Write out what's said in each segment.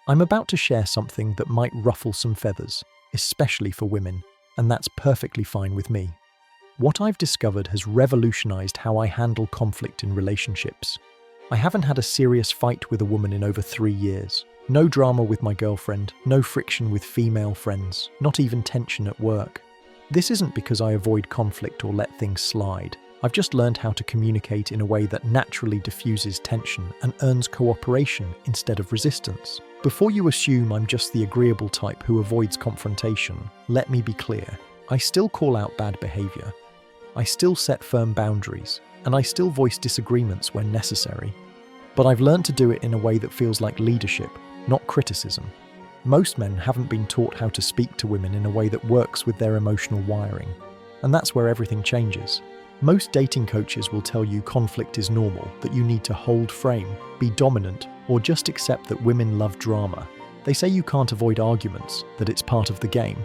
I'm about to share something that might ruffle some feathers, especially for women, and that's perfectly fine with me. What I've discovered has revolutionized how I handle conflict in relationships. I haven't had a serious fight with a woman in over 3 years. No drama with my girlfriend, no friction with female friends, not even tension at work. This isn't because I avoid conflict or let things slide. I've just learned how to communicate in a way that naturally diffuses tension and earns cooperation instead of resistance. Before you assume I'm just the agreeable type who avoids confrontation, let me be clear. I still call out bad behavior. I still set firm boundaries, and I still voice disagreements when necessary. But I've learned to do it in a way that feels like leadership, not criticism. Most men haven't been taught how to speak to women in a way that works with their emotional wiring, and that's where everything changes. Most dating coaches will tell you conflict is normal, that you need to hold frame, be dominant, or just accept that women love drama. They say you can't avoid arguments, that it's part of the game.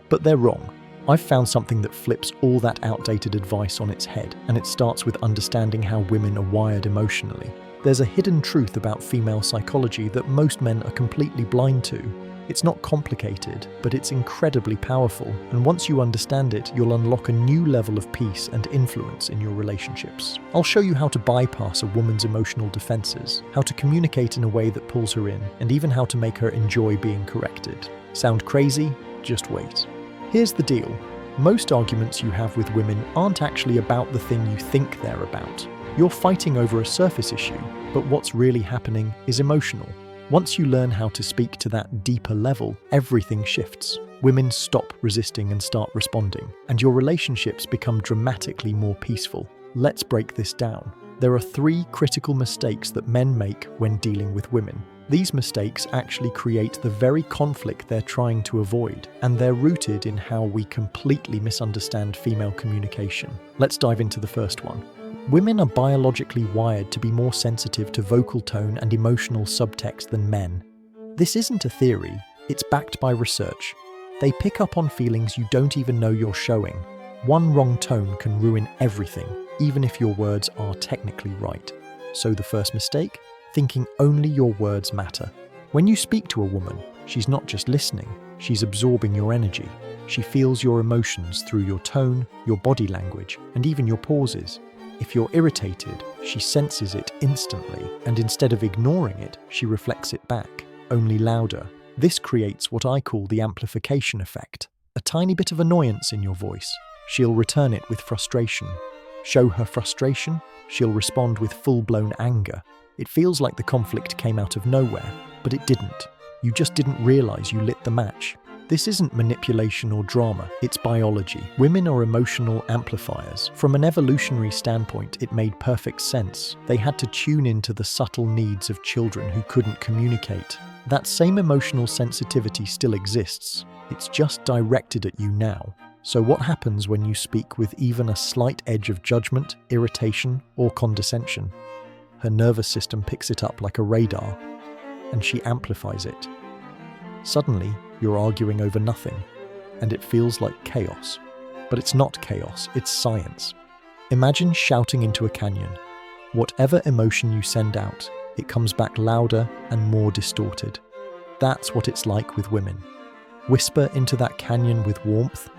But they're wrong. I've found something that flips all that outdated advice on its head, and it starts with understanding how women are wired emotionally. There's a hidden truth about female psychology that most men are completely blind to. It's not complicated, but it's incredibly powerful, and once you understand it, you'll unlock a new level of peace and influence in your relationships. I'll show you how to bypass a woman's emotional defenses, how to communicate in a way that pulls her in, and even how to make her enjoy being corrected. Sound crazy? Just wait. Here's the deal. Most arguments you have with women aren't actually about the thing you think they're about. You're fighting over a surface issue, but what's really happening is emotional. Once you learn how to speak to that deeper level, everything shifts. Women stop resisting and start responding, and your relationships become dramatically more peaceful. Let's break this down. There are 3 critical mistakes that men make when dealing with women. These mistakes actually create the very conflict they're trying to avoid, and they're rooted in how we completely misunderstand female communication. Let's dive into the first one. Women are biologically wired to be more sensitive to vocal tone and emotional subtext than men. This isn't a theory, it's backed by research. They pick up on feelings you don't even know you're showing. One wrong tone can ruin everything, even if your words are technically right. So the first mistake? Thinking only your words matter. When you speak to a woman, she's not just listening, she's absorbing your energy. She feels your emotions through your tone, your body language, and even your pauses. If you're irritated, she senses it instantly, and instead of ignoring it, she reflects it back, only louder. This creates what I call the amplification effect. A tiny bit of annoyance in your voice. She'll return it with frustration. Show her frustration, she'll respond with full-blown anger. It feels like the conflict came out of nowhere, but it didn't. You just didn't realize you lit the match. This isn't manipulation or drama, it's biology. Women are emotional amplifiers. From an evolutionary standpoint, it made perfect sense. They had to tune into the subtle needs of children who couldn't communicate. That same emotional sensitivity still exists. It's just directed at you now. So what happens when you speak with even a slight edge of judgment, irritation, or condescension? Her nervous system picks it up like a radar, and she amplifies it. Suddenly, you're arguing over nothing, and it feels like chaos. But it's not chaos, it's science. Imagine shouting into a canyon. Whatever emotion you send out, it comes back louder and more distorted. That's what it's like with women. Whisper into that canyon with warmth,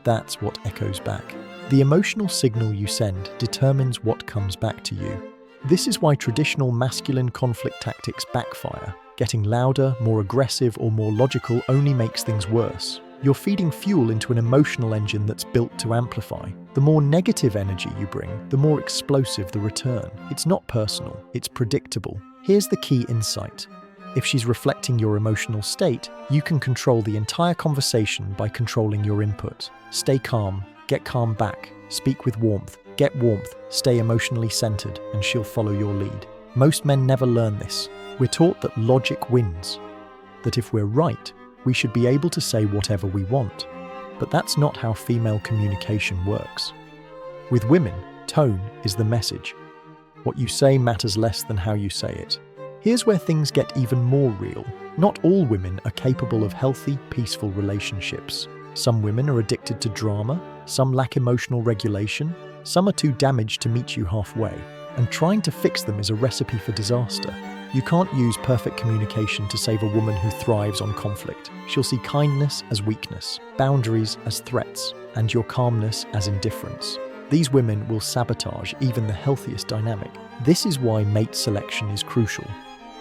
that's what echoes back. The emotional signal you send determines what comes back to you. This is why traditional masculine conflict tactics backfire. Getting louder, more aggressive, or more logical only makes things worse. You're feeding fuel into an emotional engine that's built to amplify. The more negative energy you bring, the more explosive the return. It's not personal, it's predictable. Here's the key insight. If she's reflecting your emotional state, you can control the entire conversation by controlling your input. Stay calm, get calm back, speak with warmth, get warmth, stay emotionally centered, and she'll follow your lead. Most men never learn this. We're taught that logic wins, that if we're right, we should be able to say whatever we want. But that's not how female communication works. With women, tone is the message. What you say matters less than how you say it. Here's where things get even more real. Not all women are capable of healthy, peaceful relationships. Some women are addicted to drama, some lack emotional regulation, some are too damaged to meet you halfway, and trying to fix them is a recipe for disaster. You can't use perfect communication to save a woman who thrives on conflict. She'll see kindness as weakness, boundaries as threats, and your calmness as indifference. These women will sabotage even the healthiest dynamic. This is why mate selection is crucial.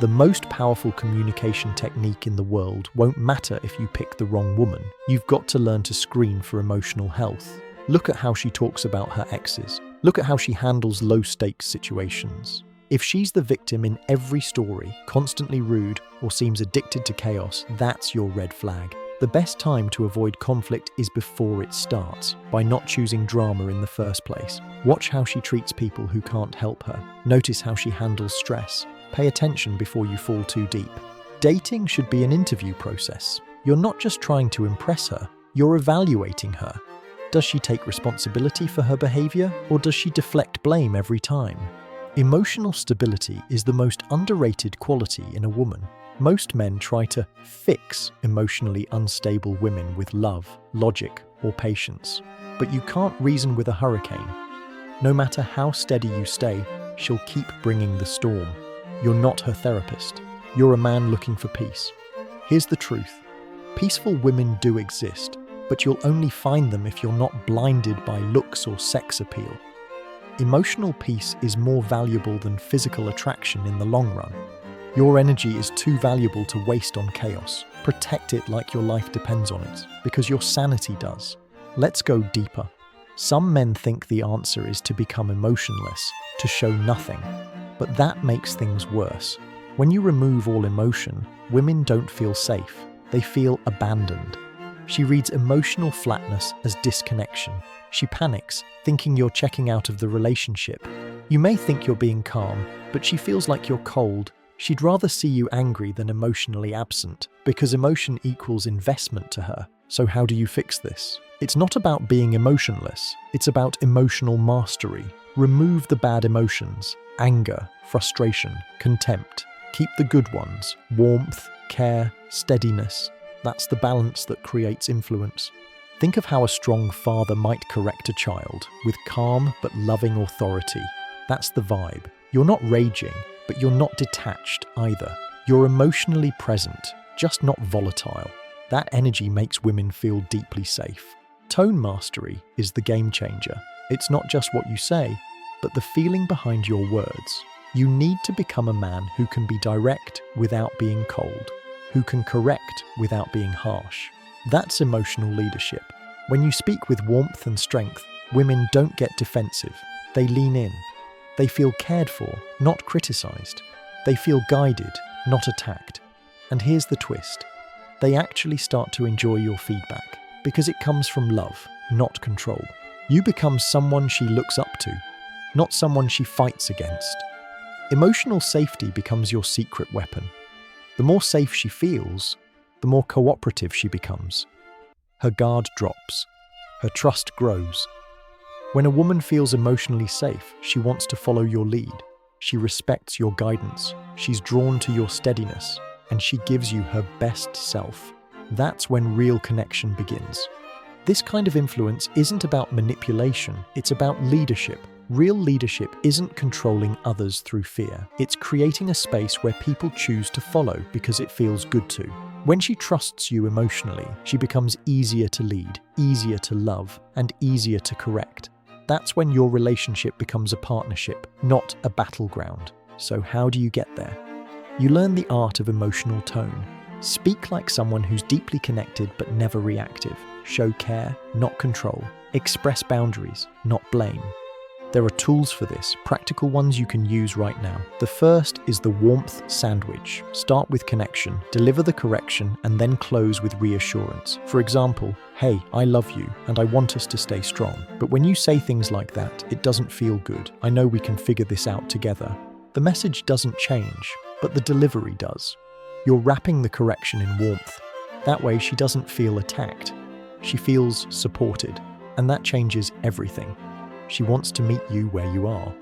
The most powerful communication technique in the world won't matter if you pick the wrong woman. You've got to learn to screen for emotional health. Look at how she talks about her exes. Look at how she handles low-stakes situations. If she's the victim in every story, constantly rude, or seems addicted to chaos, that's your red flag. The best time to avoid conflict is before it starts, by not choosing drama in the first place. Watch how she treats people who can't help her. Notice how she handles stress. Pay attention before you fall too deep. Dating should be an interview process. You're not just trying to impress her, you're evaluating her. Does she take responsibility for her behavior, or does she deflect blame every time? Emotional stability is the most underrated quality in a woman. Most men try to fix emotionally unstable women with love, logic, or patience. But you can't reason with a hurricane. No matter how steady you stay, she'll keep bringing the storm. You're not her therapist. You're a man looking for peace. Here's the truth. Peaceful women do exist, but you'll only find them if you're not blinded by looks or sex appeal. Emotional peace is more valuable than physical attraction in the long run. Your energy is too valuable to waste on chaos. Protect it like your life depends on it, because your sanity does. Let's go deeper. Some men think the answer is to become emotionless, to show nothing. But that makes things worse. When you remove all emotion, women don't feel safe. They feel abandoned. She reads emotional flatness as disconnection. She panics, thinking you're checking out of the relationship. You may think you're being calm, but she feels like you're cold. She'd rather see you angry than emotionally absent, because emotion equals investment to her. So how do you fix this? It's not about being emotionless. It's about emotional mastery. Remove the bad emotions: anger, frustration, contempt. Keep the good ones: warmth, care, steadiness. That's the balance that creates influence. Think of how a strong father might correct a child, with calm but loving authority. That's the vibe. You're not raging, but you're not detached either. You're emotionally present, just not volatile. That energy makes women feel deeply safe. Tone mastery is the game changer. It's not just what you say, but the feeling behind your words. You need to become a man who can be direct without being cold, who can correct without being harsh. That's emotional leadership. When you speak with warmth and strength, women don't get defensive. They lean in. They feel cared for, not criticized. They feel guided, not attacked. And here's the twist. They actually start to enjoy your feedback, because it comes from love, not control. You become someone she looks up to, not someone she fights against. Emotional safety becomes your secret weapon. The more safe she feels, the more cooperative she becomes. Her guard drops. Her trust grows. When a woman feels emotionally safe, she wants to follow your lead. She respects your guidance. She's drawn to your steadiness, and she gives you her best self. That's when real connection begins. This kind of influence isn't about manipulation, it's about leadership. Real leadership isn't controlling others through fear. It's creating a space where people choose to follow because it feels good to. When she trusts you emotionally, she becomes easier to lead, easier to love, and easier to correct. That's when your relationship becomes a partnership, not a battleground. So how do you get there? You learn the art of emotional tone. Speak like someone who's deeply connected but never reactive. Show care, not control. Express boundaries, not blame. There are tools for this, practical ones you can use right now. The first is the warmth sandwich. Start with connection, deliver the correction, and then close with reassurance. For example, "Hey, I love you, and I want us to stay strong." But when you say things like that, it doesn't feel good. "I know we can figure this out together." The message doesn't change, but the delivery does. You're wrapping the correction in warmth. That way she doesn't feel attacked. She feels supported, and that changes everything. She wants to meet you where you are.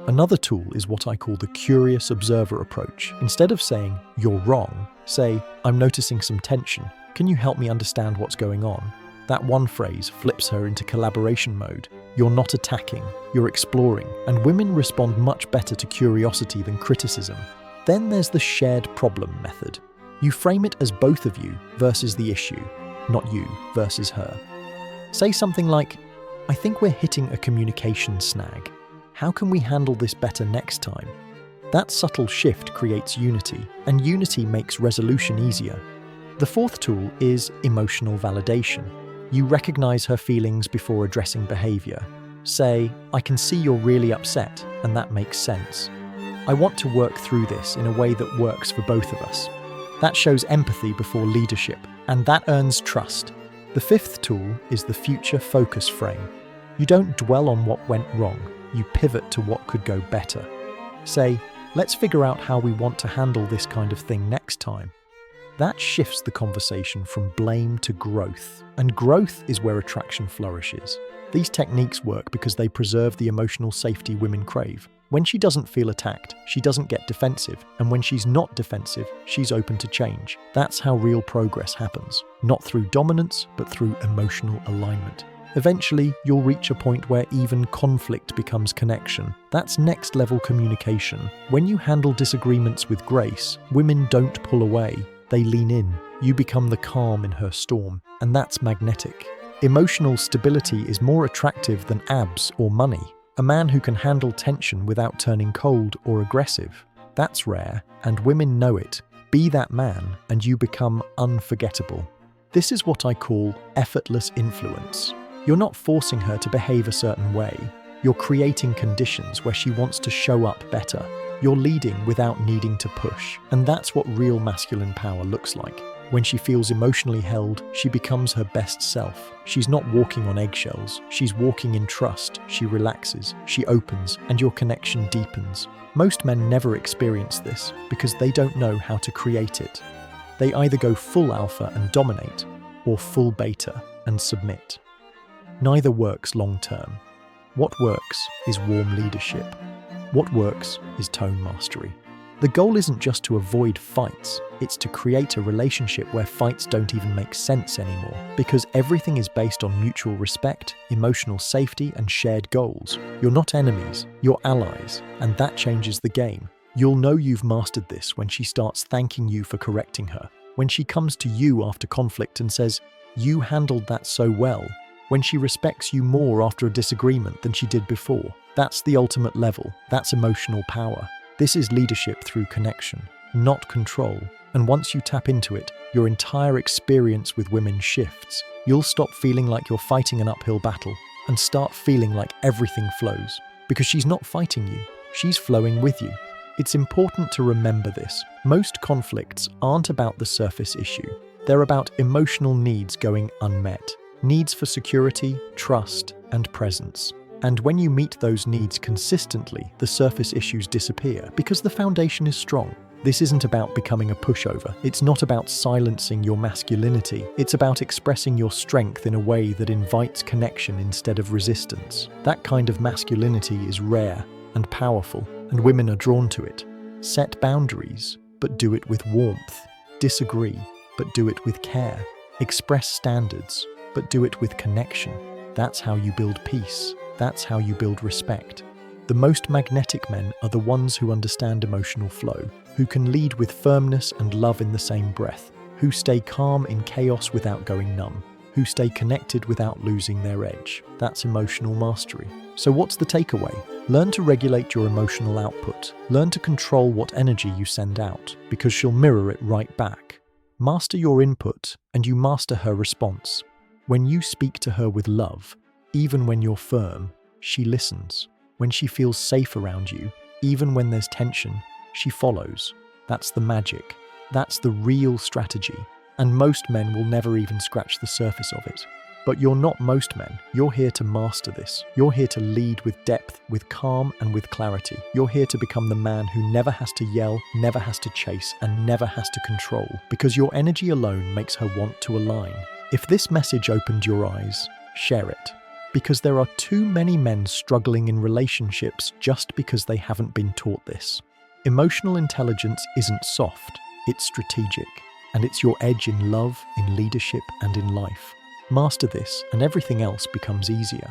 Another tool is what I call the curious observer approach. Instead of saying, "You're wrong," say, "I'm noticing some tension. Can you help me understand what's going on?" That one phrase flips her into collaboration mode. You're not attacking, you're exploring, and women respond much better to curiosity than criticism. Then there's the shared problem method. You frame it as both of you versus the issue, not you versus her. Say something like, I think we're hitting a communication snag. How can we handle this better next time? That subtle shift creates unity, and unity makes resolution easier. The fourth tool is emotional validation. You recognize her feelings before addressing behavior. Say, I can see you're really upset, and that makes sense. I want to work through this in a way that works for both of us. That shows empathy before leadership, and that earns trust. The fifth tool is the future focus frame. You don't dwell on what went wrong, you pivot to what could go better. Say, let's figure out how we want to handle this kind of thing next time. That shifts the conversation from blame to growth, and growth is where attraction flourishes. These techniques work because they preserve the emotional safety women crave. When she doesn't feel attacked, she doesn't get defensive, and when she's not defensive, she's open to change. That's how real progress happens, not through dominance, but through emotional alignment. Eventually, you'll reach a point where even conflict becomes connection. That's next-level communication. When you handle disagreements with grace, women don't pull away, they lean in. You become the calm in her storm, and that's magnetic. Emotional stability is more attractive than abs or money. A man who can handle tension without turning cold or aggressive. That's rare, and women know it. Be that man, and you become unforgettable. This is what I call effortless influence. You're not forcing her to behave a certain way. You're creating conditions where she wants to show up better. You're leading without needing to push. And that's what real masculine power looks like. When she feels emotionally held, she becomes her best self. She's not walking on eggshells. She's walking in trust. She relaxes, she opens, and your connection deepens. Most men never experience this because they don't know how to create it. They either go full alpha and dominate, or full beta and submit. Neither works long term. What works is warm leadership. What works is tone mastery. The goal isn't just to avoid fights, it's to create a relationship where fights don't even make sense anymore, because everything is based on mutual respect, emotional safety, and shared goals. You're not enemies, you're allies, and that changes the game. You'll know you've mastered this when she starts thanking you for correcting her, when she comes to you after conflict and says, "You handled that so well," when she respects you more after a disagreement than she did before. That's the ultimate level, that's emotional power. This is leadership through connection, not control. And once you tap into it, your entire experience with women shifts. You'll stop feeling like you're fighting an uphill battle and start feeling like everything flows. Because she's not fighting you, she's flowing with you. It's important to remember this. Most conflicts aren't about the surface issue. They're about emotional needs going unmet. Needs for security, trust, and presence. And when you meet those needs consistently, the surface issues disappear because the foundation is strong. This isn't about becoming a pushover. It's not about silencing your masculinity. It's about expressing your strength in a way that invites connection instead of resistance. That kind of masculinity is rare and powerful, and women are drawn to it. Set boundaries, but do it with warmth. Disagree, but do it with care. Express standards, but do it with connection. That's how you build peace. That's how you build respect. The most magnetic men are the ones who understand emotional flow, who can lead with firmness and love in the same breath, who stay calm in chaos without going numb, who stay connected without losing their edge. That's emotional mastery. So what's the takeaway? Learn to regulate your emotional output. Learn to control what energy you send out, because she'll mirror it right back. Master your input, and you master her response. When you speak to her with love, even when you're firm, she listens. When she feels safe around you, even when there's tension, she follows. That's the magic. That's the real strategy. And most men will never even scratch the surface of it. But you're not most men. You're here to master this. You're here to lead with depth, with calm, and with clarity. You're here to become the man who never has to yell, never has to chase, and never has to control, because your energy alone makes her want to align. If this message opened your eyes, share it. Because there are too many men struggling in relationships just because they haven't been taught this. Emotional intelligence isn't soft, it's strategic. And it's your edge in love, in leadership, and in life. Master this, and everything else becomes easier.